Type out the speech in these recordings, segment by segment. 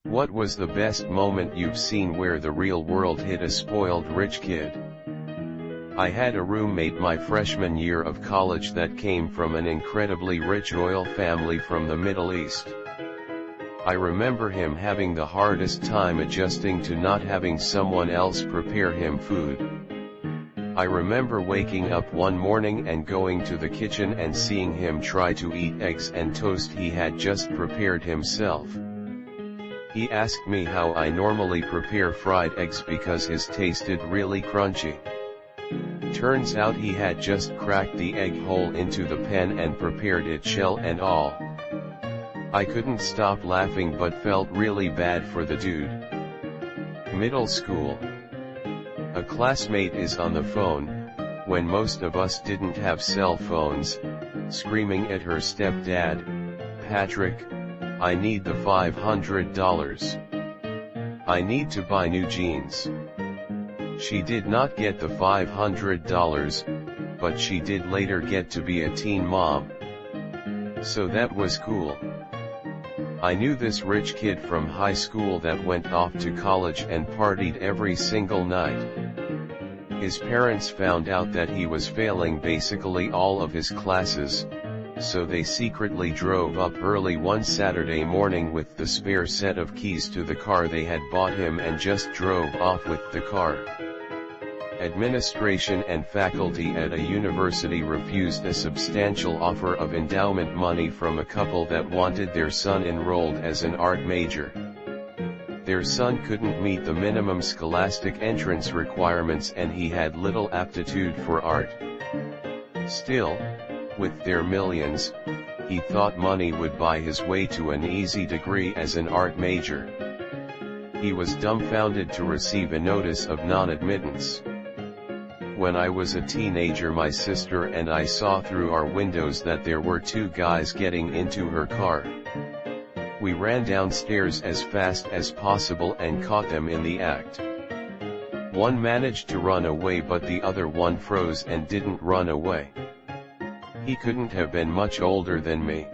What was the best moment you've seen where the real world hit a spoiled rich kid? I had a roommate my freshman year of college that came from an incredibly rich royal family from the Middle East. I remember him having the hardest time adjusting to not having someone else prepare him food. I remember waking up one morning and going to the kitchen and seeing him try to eat eggs and toast he had just prepared himself. He asked me how I normally prepare fried eggs because his tasted really crunchy. Turns out he had just cracked the egg hole into the pan and prepared it shell and all. I couldn't stop laughing but felt really bad for the dude. Middle school. A classmate is on the phone, when most of us didn't have cell phones, screaming at her stepdad, "Patrick, I need the $500. I need to buy new jeans." She did not get the $500, but she did later get to be a teen mom. So that was cool. I knew this rich kid from high school that went off to college and partied every single night. His parents found out that he was failing basically all of his classes, so they secretly drove up early one Saturday morning with the spare set of keys to the car they had bought him and just drove off with the car. Administration and faculty at a university refused a substantial offer of endowment money from a couple that wanted their son enrolled as an art major. Their son couldn't meet the minimum scholastic entrance requirements and he had little aptitude for art. Still, with their millions, he thought money would buy his way to an easy degree as an art major. He was dumbfounded to receive a notice of non-admittance. When I was a teenager, my sister and I saw through our windows that there were two guys getting into her car. We ran downstairs as fast as possible and caught them in the act. One managed to run away but the other one froze and didn't run away. He couldn't have been much older than me.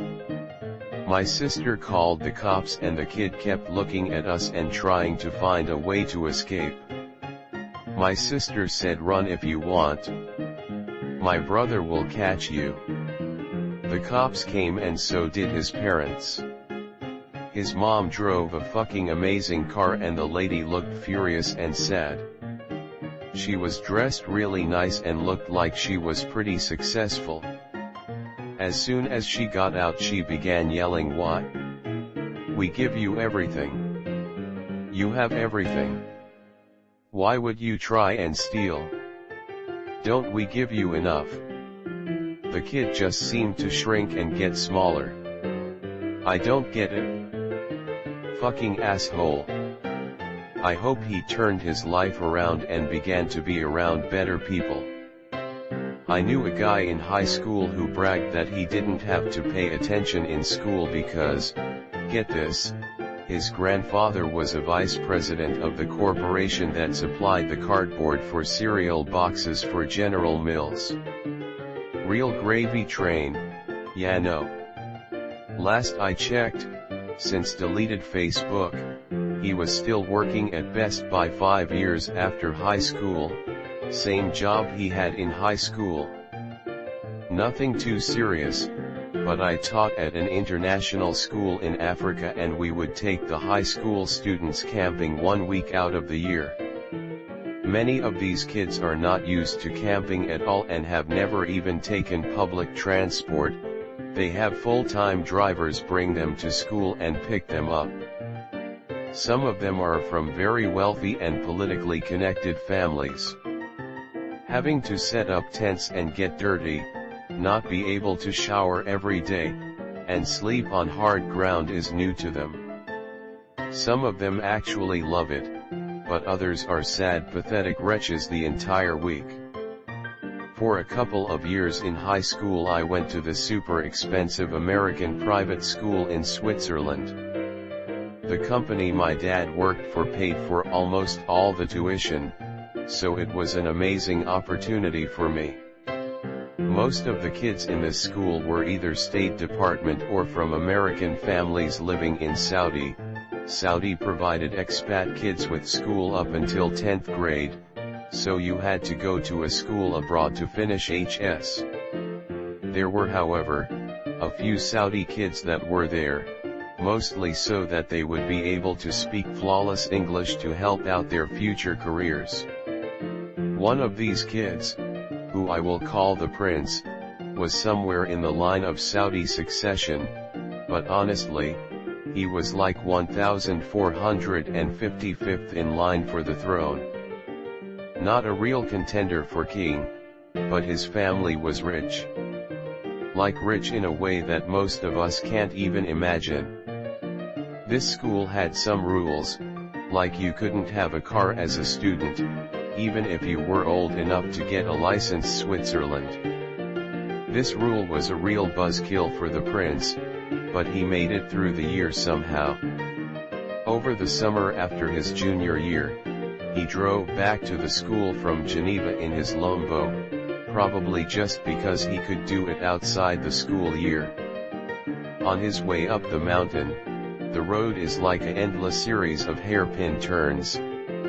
My sister called the cops and the kid kept looking at us and trying to find a way to escape. My sister said, "Run if you want. My brother will catch you." The cops came and so did his parents. His mom drove a fucking amazing car and the lady looked furious and sad. She was dressed really nice and looked like she was pretty successful. As soon as she got out she began yelling, "What? We give you everything. You have everything. Why would you try and steal? Don't we give you enough?" The kid just seemed to shrink and get smaller. I don't get it. Fucking asshole. I hope he turned his life around and began to be around better people. I knew a guy in high school who bragged that he didn't have to pay attention in school because, get this, his grandfather was a vice president of the corporation that supplied the cardboard for cereal boxes for General Mills. Real gravy train, yeah no. Last I checked, since deleted Facebook, he was still working at Best Buy 5 years after high school, same job he had in high school. Nothing too serious, but I taught at an international school in Africa and we would take the high school students camping 1 week out of the year. Many of these kids are not used to camping at all and have never even taken public transport. They have full-time drivers bring them to school and pick them up. Some of them are from very wealthy and politically connected families. Having to set up tents and get dirty, not be able to shower every day, and sleep on hard ground is new to them. Some of them actually love it, but others are sad, pathetic wretches the entire week. For a couple of years in high school I went to the super expensive American private school in Switzerland. The company my dad worked for paid for almost all the tuition, so it was an amazing opportunity for me. Most of the kids in this school were either State Department or from American families living in Saudi, Saudi provided expat kids with school up until 10th grade, so you had to go to a school abroad to finish HS. There were, however, a few Saudi kids that were there, mostly so that they would be able to speak flawless English to help out their future careers. One of these kids, who I will call the prince, was somewhere in the line of Saudi succession, but honestly, he was like 1455th in line for the throne. Not a real contender for king, but his family was rich. Like rich in a way that most of us can't even imagine. This school had some rules, like you couldn't have a car as a student, even if you were old enough to get a license in Switzerland. This rule was a real buzzkill for the prince, but he made it through the year somehow. Over the summer after his junior year, he drove back to the school from Geneva in his Lambo, probably just because he could do it outside the school year. On his way up the mountain, the road is like an endless series of hairpin turns.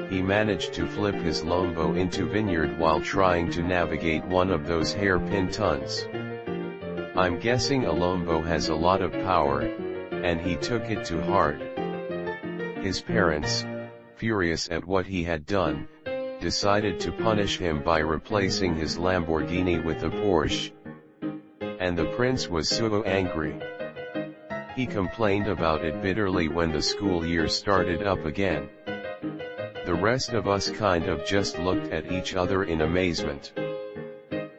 He managed to flip his Lambo into vineyard while trying to navigate one of those hairpin turns. I'm guessing a Lambo has a lot of power, and he took it to heart. His parents, furious at what he had done, decided to punish him by replacing his Lamborghini with a Porsche. And the prince was so angry. He complained about it bitterly when the school year started up again. The rest of us kind of just looked at each other in amazement.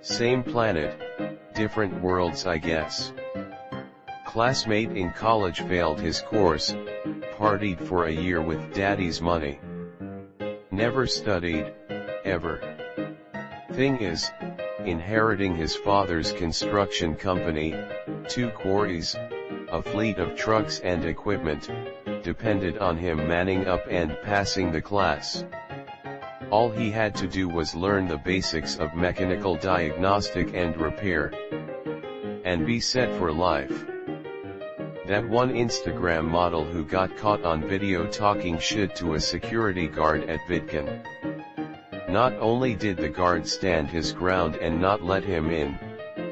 Same planet, different worlds, I guess. Classmate in college failed his course, partied for a year with daddy's money. Never studied, ever. Thing is, inheriting his father's construction company, 2 quarries, a fleet of trucks and equipment, depended on him manning up and passing the class. All he had to do was learn the basics of mechanical diagnostic and repair, and be set for life. That one Instagram model who got caught on video talking shit to a security guard at VidCon. Not only did the guard stand his ground and not let him in,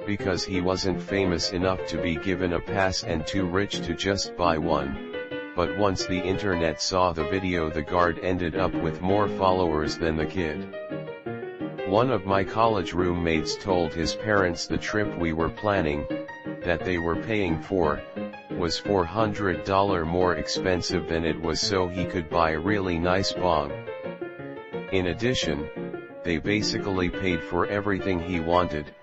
because he wasn't famous enough to be given a pass and too rich to just buy one, but once the internet saw the video, the guard ended up with more followers than the kid. One of my college roommates told his parents the trip we were planning, that they were paying for, was $400 more expensive than it was so he could buy a really nice bong. In addition, they basically paid for everything he wanted.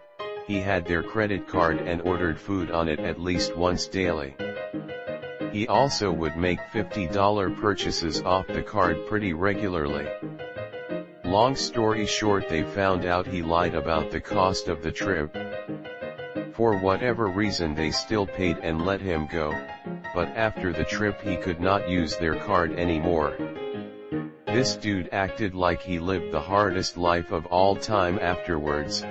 He had their credit card and ordered food on it at least once daily. He also would make $50 purchases off the card pretty regularly. Long story short, they found out he lied about the cost of the trip. For whatever reason they still paid and let him go, but after the trip he could not use their card anymore. This dude acted like he lived the hardest life of all time afterwards,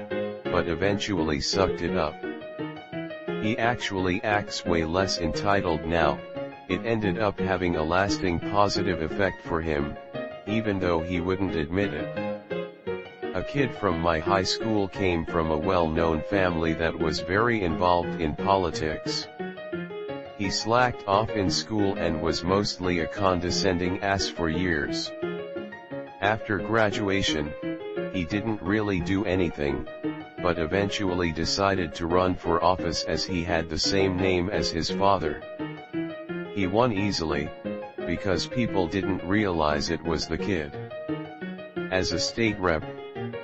but eventually sucked it up. He actually acts way less entitled now. It ended up having a lasting positive effect for him, even though he wouldn't admit it. A kid from my high school came from a well-known family that was very involved in politics. He slacked off in school and was mostly a condescending ass for years. After graduation, he didn't really do anything, but eventually decided to run for office as he had the same name as his father. He won easily, because people didn't realize it was the kid. As a state rep,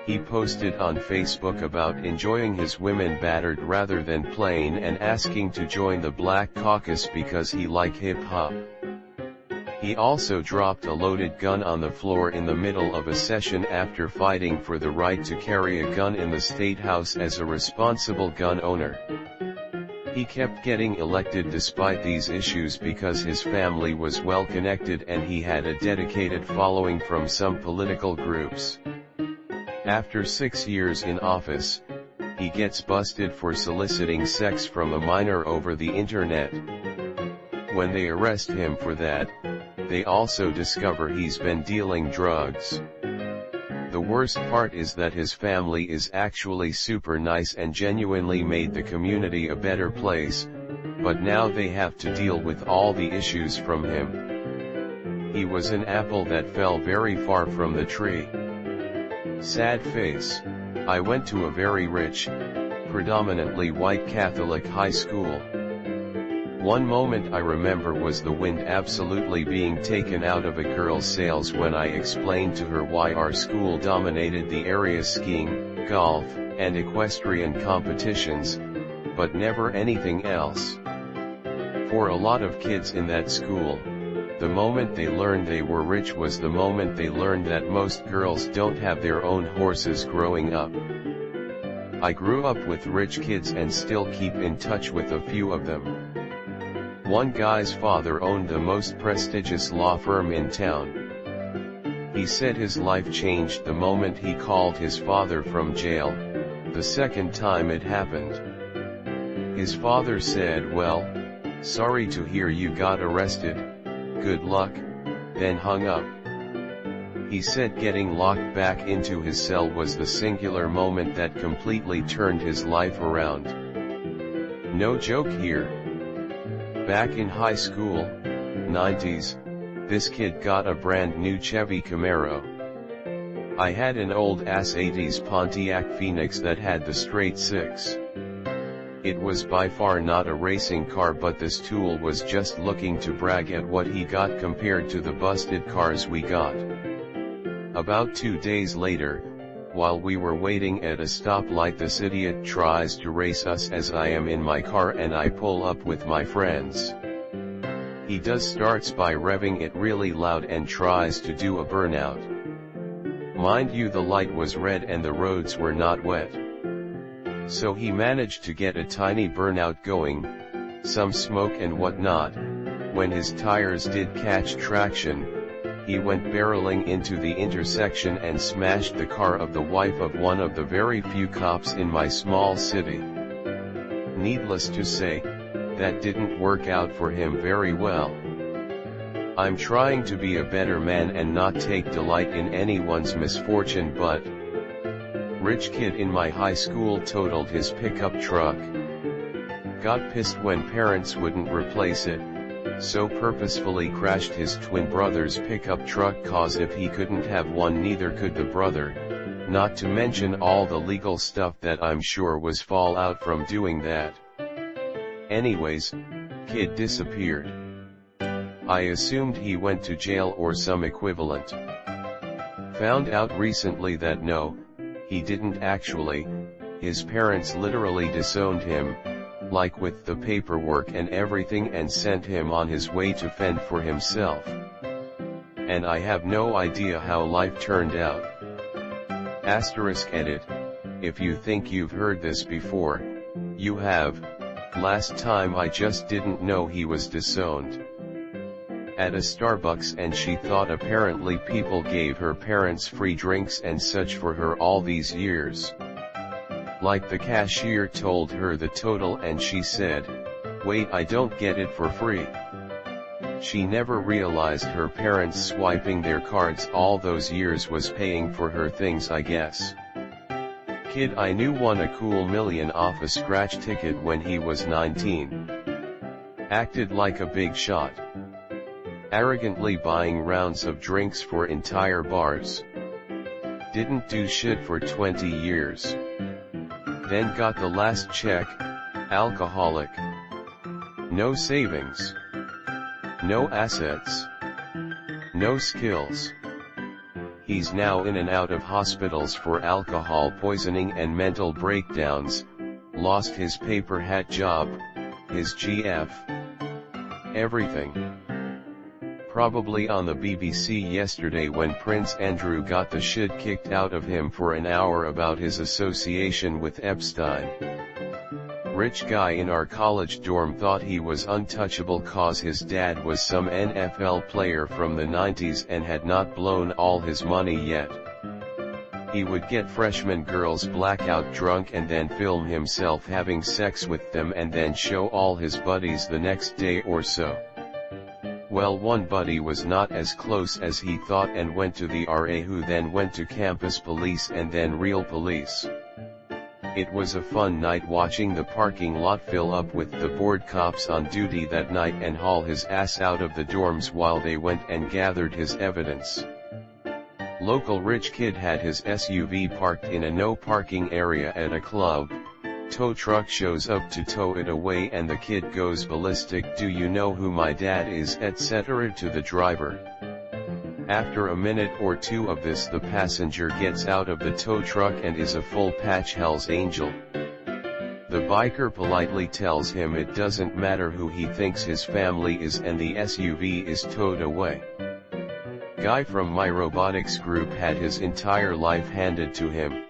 he posted on Facebook about enjoying his women battered rather than plain and asking to join the Black Caucus because he liked hip-hop. He also dropped a loaded gun on the floor in the middle of a session after fighting for the right to carry a gun in the State House as a responsible gun owner. He kept getting elected despite these issues because his family was well connected and he had a dedicated following from some political groups. After 6 years in office, he gets busted for soliciting sex from a minor over the internet. When they arrest him for that, they also discover he's been dealing drugs. The worst part is that his family is actually super nice and genuinely made the community a better place, but now they have to deal with all the issues from him. He was an apple that fell very far from the tree. Sad face. I went to a very rich, predominantly white Catholic high school. One moment I remember was the wind absolutely being taken out of a girl's sails when I explained to her why our school dominated the area skiing, golf, and equestrian competitions, but never anything else. For a lot of kids in that school, the moment they learned they were rich was the moment they learned that most girls don't have their own horses growing up. I grew up with rich kids and still keep in touch with a few of them. One guy's father owned the most prestigious law firm in town. He said his life changed the moment he called his father from jail, the second time it happened. His father said, "Well, sorry to hear you got arrested, good luck," then hung up. He said getting locked back into his cell was the singular moment that completely turned his life around. No joke here. Back in high school, 90s, this kid got a brand new Chevy Camaro. I had an old ass 80s Pontiac Phoenix that had the straight six. It was by far not a racing car, but this tool was just looking to brag at what he got compared to the busted cars we got. About 2 days later, while we were waiting at a stoplight, this idiot tries to race us as I am in my car and I pull up with my friends. He starts by revving it really loud and tries to do a burnout. Mind you, the light was red and the roads were not wet. So he managed to get a tiny burnout going, some smoke and whatnot. When his tires did catch traction, he went barreling into the intersection and smashed the car of the wife of one of the very few cops in my small city. Needless to say, that didn't work out for him very well. I'm trying to be a better man and not take delight in anyone's misfortune, but rich kid in my high school totaled his pickup truck. Got pissed when parents wouldn't replace it, so purposefully crashed his twin brother's pickup truck, cause if he couldn't have one neither could the brother, not to mention all the legal stuff that I'm sure was fallout from doing that. Anyways, kid disappeared. I assumed he went to jail or some equivalent. Found out recently that no, he didn't actually. His parents literally disowned him, like with the paperwork and everything, and sent him on his way to fend for himself. And I have no idea how life turned out. *Edit. If you think you've heard this before, you have. Last time I just didn't know he was disowned. At a Starbucks, and she thought apparently people gave her parents free drinks and such for her all these years. Like the cashier told her the total and she said, "Wait, I don't get it for free." She never realized her parents swiping their cards all those years was paying for her things, I guess. Kid I knew won a cool $1 million off a scratch ticket when he was 19. Acted like a big shot. Arrogantly buying rounds of drinks for entire bars. Didn't do shit for 20 years. Then got the last check, alcoholic. No savings. No assets. No skills. He's now in and out of hospitals for alcohol poisoning and mental breakdowns, lost his paper hat job, his GF. Everything. Probably on the BBC yesterday when Prince Andrew got the shit kicked out of him for an hour about his association with Epstein. Rich guy in our college dorm thought he was untouchable cause his dad was some NFL player from the 90s and had not blown all his money yet. He would get freshman girls blackout drunk and then film himself having sex with them and then show all his buddies the next day or so. Well, one buddy was not as close as he thought and went to the RA, who then went to campus police and then real police. It was a fun night watching the parking lot fill up with the bored cops on duty that night and haul his ass out of the dorms while they went and gathered his evidence. Local rich kid had his SUV parked in a no parking area at a club. Tow truck shows up to tow it away and the kid goes ballistic. "Do you know who my dad is?" etc. to the driver. After a minute or two of this, the passenger gets out of the tow truck and is a full patch Hell's Angel. The biker politely tells him it doesn't matter who he thinks his family is and the SUV is towed away. Guy from my robotics group had his entire life handed to him.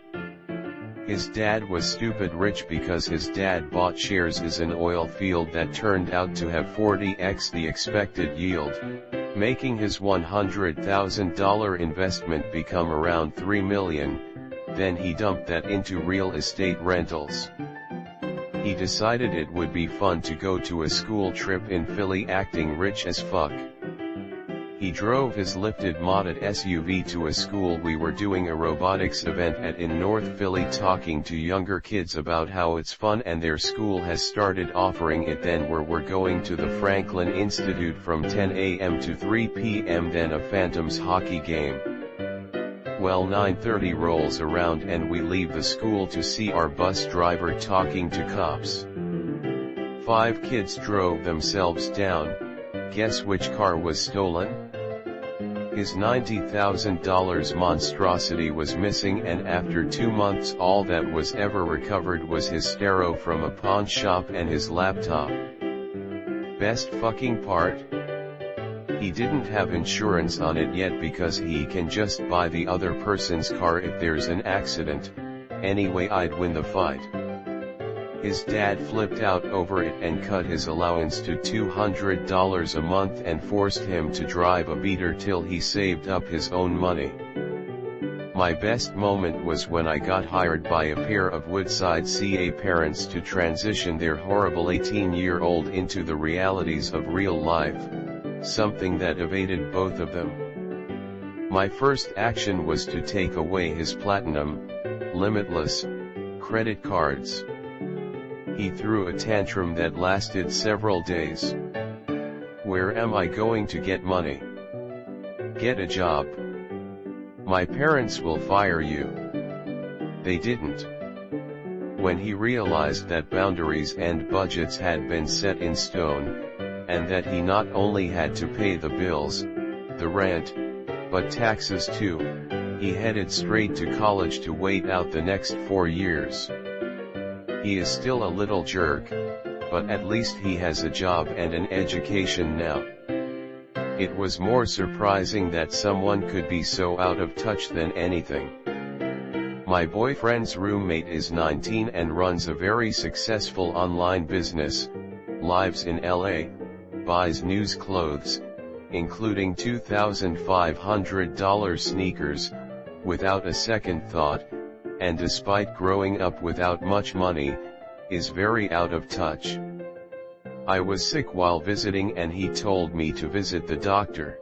His dad was stupid rich because his dad bought shares in an oil field that turned out to have 40x the expected yield, making his $100,000 investment become around $3 million, then he dumped that into real estate rentals. He decided it would be fun to go to a school trip in Philly acting rich as fuck. He drove his lifted modded SUV to a school we were doing a robotics event at in North Philly, talking to younger kids about how it's fun and their school has started offering it. Then we're going to the Franklin Institute from 10 a.m. to 3 p.m. then a Phantoms hockey game. Well, 9:30 rolls around and we leave the school to see our bus driver talking to cops. 5 kids drove themselves down. Guess which car was stolen? His $90,000 monstrosity was missing, and after 2 months all that was ever recovered was his stereo from a pawn shop and his laptop. Best fucking part? He didn't have insurance on it yet because he can just buy the other person's car if there's an accident. Anyway, I'd win the fight. His dad flipped out over it and cut his allowance to $200 a month and forced him to drive a beater till he saved up his own money. My best moment was when I got hired by a pair of Woodside CA parents to transition their horrible 18-year-old into the realities of real life, something that evaded both of them. My first action was to take away his Platinum, Limitless, credit cards. He threw a tantrum that lasted several days. "Where am I going to get money? Get a job. My parents will fire you." They didn't. When he realized that boundaries and budgets had been set in stone, and that he not only had to pay the bills, the rent, but taxes too, he headed straight to college to wait out the next 4 years. He is still a little jerk, but at least he has a job and an education now. It was more surprising that someone could be so out of touch than anything. My boyfriend's roommate is 19 and runs a very successful online business, lives in LA, buys news clothes, including $2,500 sneakers, without a second thought, and despite growing up without much money, is very out of touch. I was sick while visiting and he told me to visit the doctor.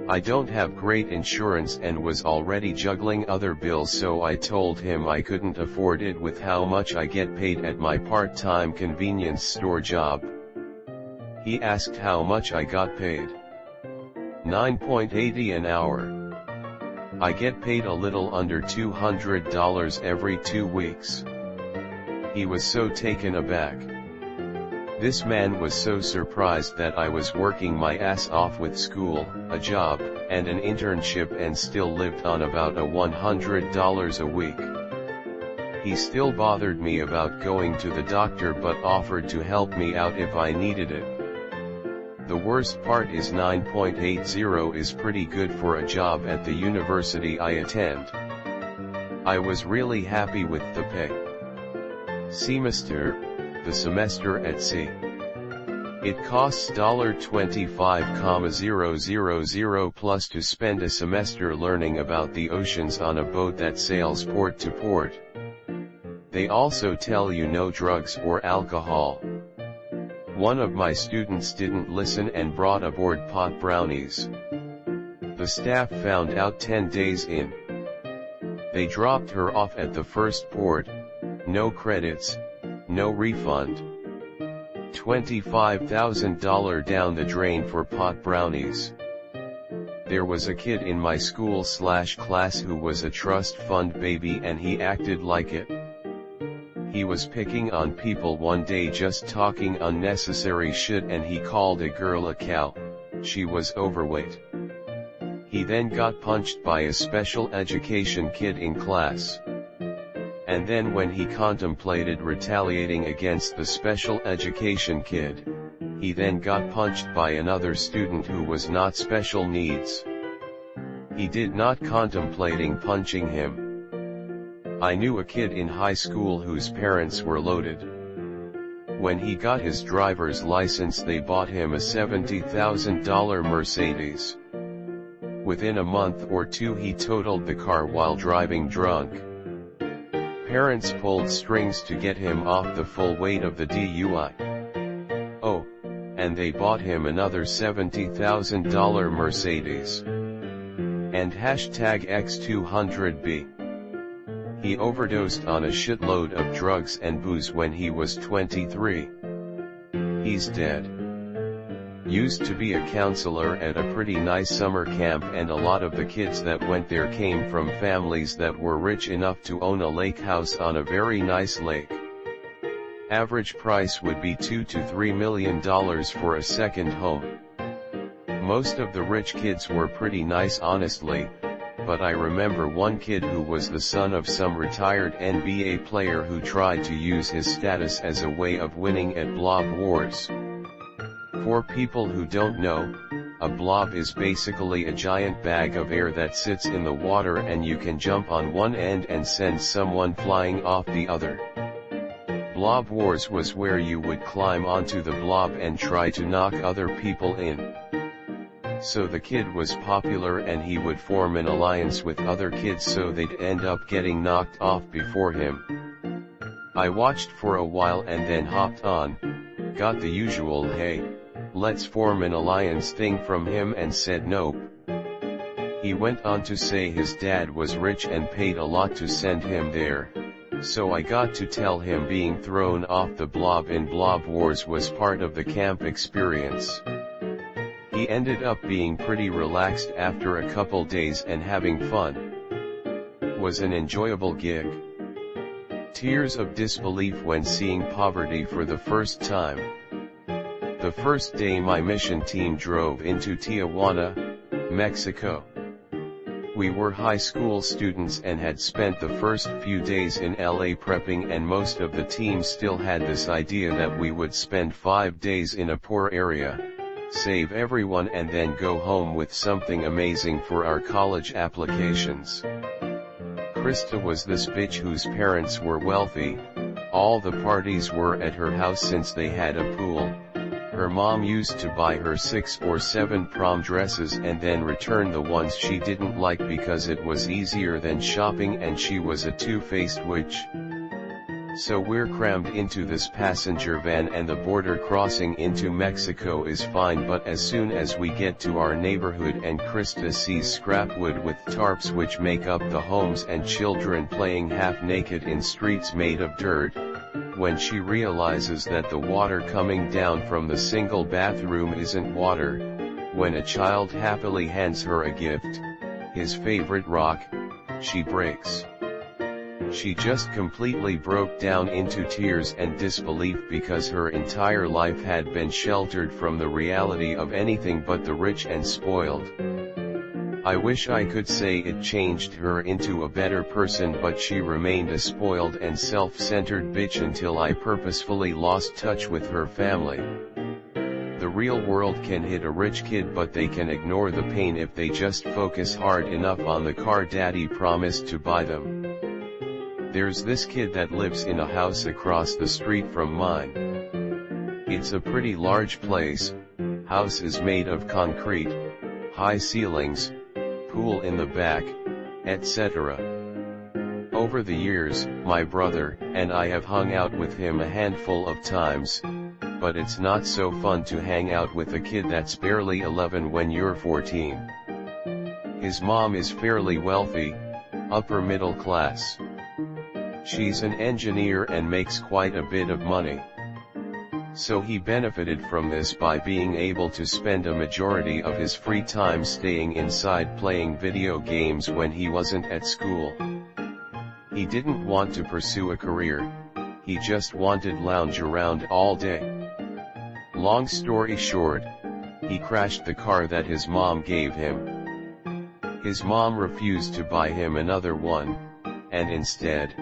I don't have great insurance and was already juggling other bills, so I told him I couldn't afford it with how much I get paid at my part-time convenience store job. He asked how much I got paid. $9.80 an hour. I get paid a little under $200 every 2 weeks. He was so taken aback. This man was so surprised that I was working my ass off with school, a job, and an internship and still lived on about $100 a week. He still bothered me about going to the doctor but offered to help me out if I needed it. The worst part is 9.80 is pretty good for a job at the university I attend. I was really happy with the pay. Semester, the semester at sea. It costs $25,000 plus to spend a semester learning about the oceans on a boat that sails port to port. They also tell you no drugs or alcohol. One of my students didn't listen and brought aboard pot brownies. The staff found out 10 days in. They dropped her off at the first port, no credits, no refund. $25,000 down the drain for pot brownies. There was a kid in my school/class who was a trust fund baby and he acted like it. He was picking on people one day, just talking unnecessary shit, and he called a girl a cow. She was overweight. He then got punched by a special education kid in class. And then when he contemplated retaliating against the special education kid, he then got punched by another student who was not special needs. He did not contemplating punching him. I knew a kid in high school whose parents were loaded. When he got his driver's license, they bought him a $70,000 Mercedes. Within a month or two he totaled the car while driving drunk. Parents pulled strings to get him off the full weight of the DUI. Oh, and they bought him another $70,000 Mercedes. And #X200B. He overdosed on a shitload of drugs and booze when he was 23. He's dead. Used to be a counselor at a pretty nice summer camp, and a lot of the kids that went there came from families that were rich enough to own a lake house on a very nice lake. Average price would be $2 to $3 million for a second home. Most of the rich kids were pretty nice, honestly, but I remember one kid who was the son of some retired NBA player who tried to use his status as a way of winning at blob wars. For people who don't know, a blob is basically a giant bag of air that sits in the water and you can jump on one end and send someone flying off the other. Blob wars was where you would climb onto the blob and try to knock other people in. So the kid was popular and he would form an alliance with other kids so they'd end up getting knocked off before him. I watched for a while and then hopped on, got the usual "hey, let's form an alliance" thing from him and said nope. He went on to say his dad was rich and paid a lot to send him there, so I got to tell him being thrown off the blob in blob wars was part of the camp experience. He ended up being pretty relaxed after a couple days and having fun. Was an enjoyable gig. Tears of disbelief when seeing poverty for the first time. The first day my mission team drove into Tijuana, Mexico. We were high school students and had spent the first few days in LA prepping, and most of the team still had this idea that we would spend 5 days in a poor area, save everyone and then go home with something amazing for our college applications. Krista was this bitch whose parents were wealthy. All the parties were at her house since they had a pool. Her mom used to buy her 6 or 7 prom dresses and then return the ones she didn't like because it was easier than shopping, and she was a two-faced witch. So we're crammed into this passenger van and the border crossing into Mexico is fine, but as soon as we get to our neighborhood and Krista sees scrap wood with tarps which make up the homes and children playing half naked in streets made of dirt, when she realizes that the water coming down from the single bathroom isn't water, when a child happily hands her a gift, his favorite rock, she breaks. She just completely broke down into tears and disbelief because her entire life had been sheltered from the reality of anything but the rich and spoiled. I wish I could say it changed her into a better person, but she remained a spoiled and self-centered bitch until I purposefully lost touch with her family. The real world can hit a rich kid, but they can ignore the pain if they just focus hard enough on the car daddy promised to buy them. There's this kid that lives in a house across the street from mine. It's a pretty large place, house is made of concrete, high ceilings, pool in the back, etc. Over the years, my brother and I have hung out with him a handful of times, but it's not so fun to hang out with a kid that's barely 11 when you're 14. His mom is fairly wealthy, upper middle class. She's an engineer and makes quite a bit of money. So he benefited from this by being able to spend a majority of his free time staying inside playing video games when he wasn't at school. He didn't want to pursue a career, he just wanted to lounge around all day. Long story short, he crashed the car that his mom gave him. His mom refused to buy him another one, and instead,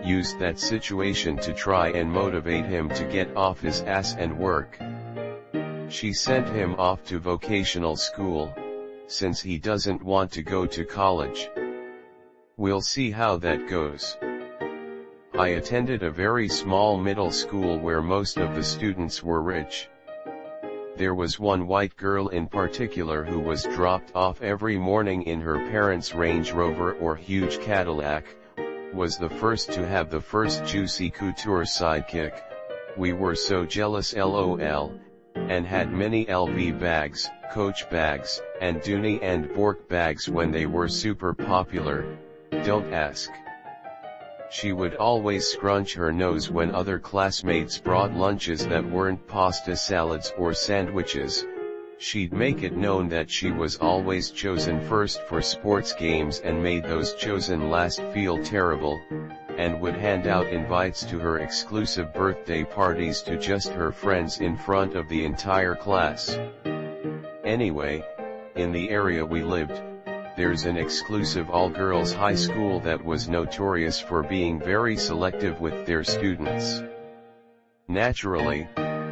used that situation to try and motivate him to get off his ass and work. She sent him off to vocational school, since he doesn't want to go to college. We'll see how that goes. I attended a very small middle school where most of the students were rich. There was one white girl in particular who was dropped off every morning in her parents' Range Rover or huge Cadillac, was the first to have the first juicy couture sidekick. We were so jealous lol, and had many LV bags, Coach bags, and Dooney and Bork bags when they were super popular, don't ask. She would always scrunch her nose when other classmates brought lunches that weren't pasta salads or sandwiches. She'd make it known that she was always chosen first for sports games and made those chosen last feel terrible, and would hand out invites to her exclusive birthday parties to just her friends in front of the entire class. Anyway, in the area we lived, there's an exclusive all-girls high school that was notorious for being very selective with their students. Naturally,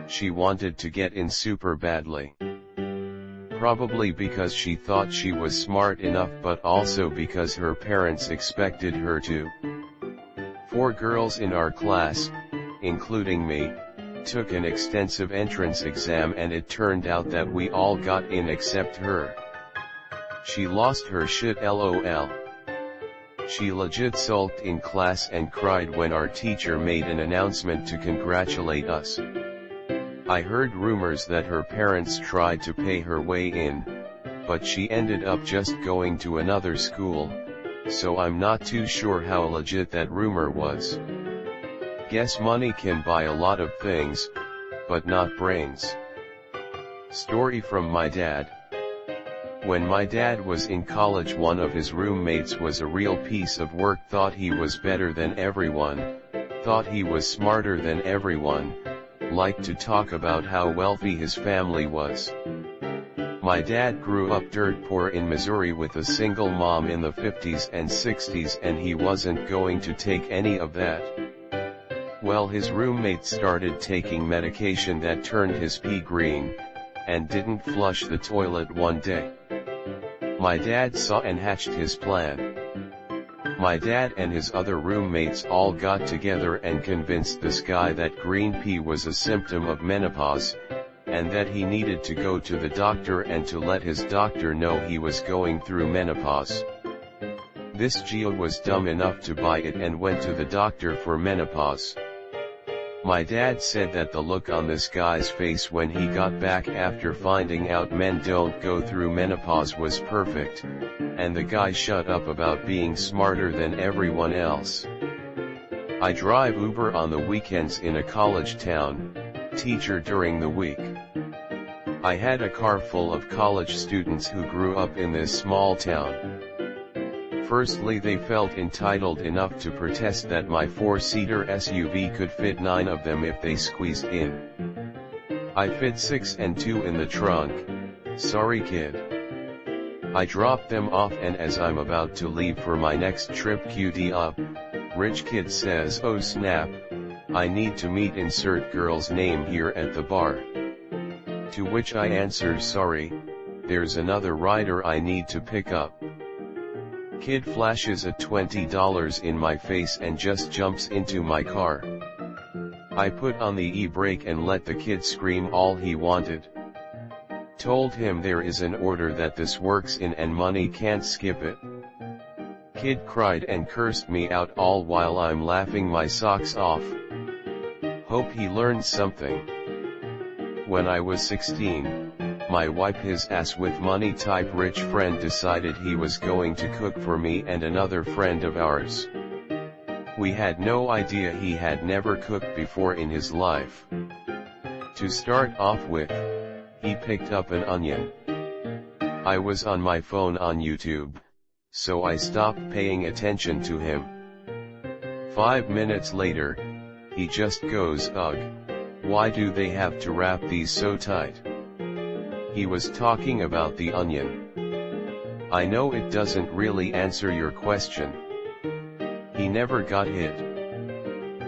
she wanted to get in super badly. Probably because she thought she was smart enough, but also because her parents expected her to. 4 girls in our class, including me, took an extensive entrance exam and it turned out that we all got in except her. She lost her shit lol. She legit sulked in class and cried when our teacher made an announcement to congratulate us. I heard rumors that her parents tried to pay her way in, but she ended up just going to another school, so I'm not too sure how legit that rumor was. Guess money can buy a lot of things, but not brains. Story from my dad. When my dad was in college, one of his roommates was a real piece of work, thought he was better than everyone, thought he was smarter than everyone, liked to talk about how wealthy his family was. My dad grew up dirt poor in Missouri with a single mom in the 50s and 60s, and he wasn't going to take any of that. Well, his roommate started taking medication that turned his pee green, and didn't flush the toilet one day. My dad saw and hatched his plan. My dad and his other roommates all got together and convinced this guy that green pee was a symptom of menopause, and that he needed to go to the doctor and to let his doctor know he was going through menopause. This Geo was dumb enough to buy it and went to the doctor for menopause. My dad said that the look on this guy's face when he got back after finding out men don't go through menopause was perfect, and the guy shut up about being smarter than everyone else. I drive Uber on the weekends in a college town, teacher during the week. I had a car full of college students who grew up in this small town. Firstly, they felt entitled enough to protest that my 4-seater SUV could fit 9 of them if they squeezed in. I fit 6 and 2 in the trunk, sorry kid. I dropped them off, and as I'm about to leave for my next trip, QD up, rich kid says, oh snap, I need to meet insert girl's name here at the bar. To which I answered, sorry, there's another rider I need to pick up. Kid flashes a $20 in my face and just jumps into my car. I put on the e-brake and let the kid scream all he wanted. Told him there is an order that this works in and money can't skip it. Kid cried and cursed me out all while I'm laughing my socks off. Hope he learned something. When I was 16, my wipe his ass with money type rich friend decided he was going to cook for me and another friend of ours. We had no idea he had never cooked before in his life. To start off with, he picked up an onion. I was on my phone on YouTube, so I stopped paying attention to him. 5 minutes later, he just goes, "Ugh, why do they have to wrap these so tight?" He was talking about the onion. I know it doesn't really answer your question. He never got hit.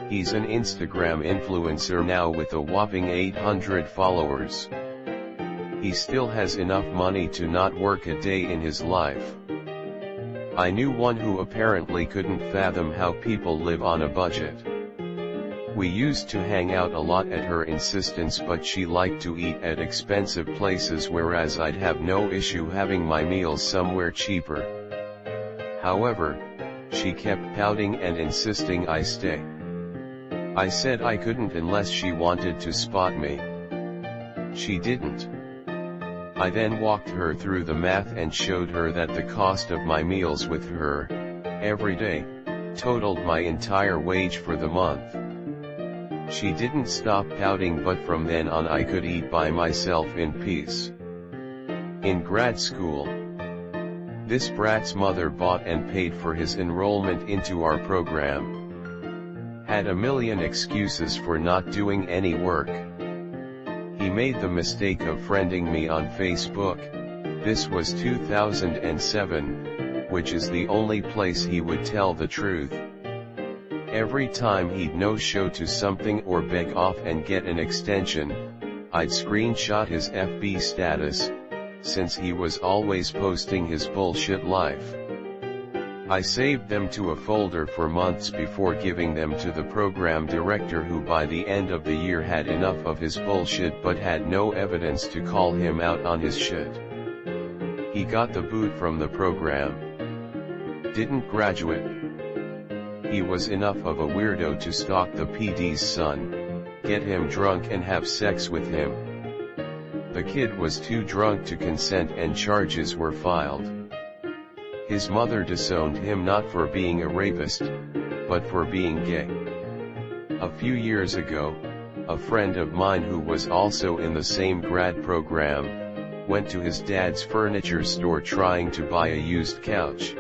He's an Instagram influencer now with a whopping 800 followers. He still has enough money to not work a day in his life. I knew one who apparently couldn't fathom how people live on a budget. We used to hang out a lot at her insistence, but she liked to eat at expensive places, whereas I'd have no issue having my meals somewhere cheaper. However, she kept pouting and insisting I stay. I said I couldn't unless she wanted to spot me. She didn't. I then walked her through the math and showed her that the cost of my meals with her, every day, totaled my entire wage for the month. She didn't stop pouting, but from then on I could eat by myself in peace. In grad school, this brat's mother bought and paid for his enrollment into our program. Had a million excuses for not doing any work. He made the mistake of friending me on Facebook. This was 2007, which is the only place he would tell the truth. Every time he'd no-show to something or beg off and get an extension, I'd screenshot his FB status, since he was always posting his bullshit life. I saved them to a folder for months before giving them to the program director, who by the end of the year had enough of his bullshit but had no evidence to call him out on his shit. He got the boot from the program. Didn't graduate. He was enough of a weirdo to stalk the PD's son, get him drunk and have sex with him. The kid was too drunk to consent and charges were filed. His mother disowned him not for being a rapist, but for being gay. A few years ago, a friend of mine who was also in the same grad program, went to his dad's furniture store trying to buy a used couch.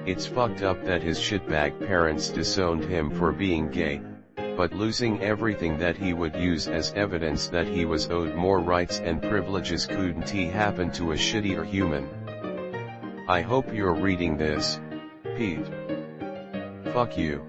It's fucked up that his shitbag parents disowned him for being gay, but losing everything that he would use as evidence that he was owed more rights and privileges couldn't happen to a shittier human. I hope you're reading this, Pete. Fuck you.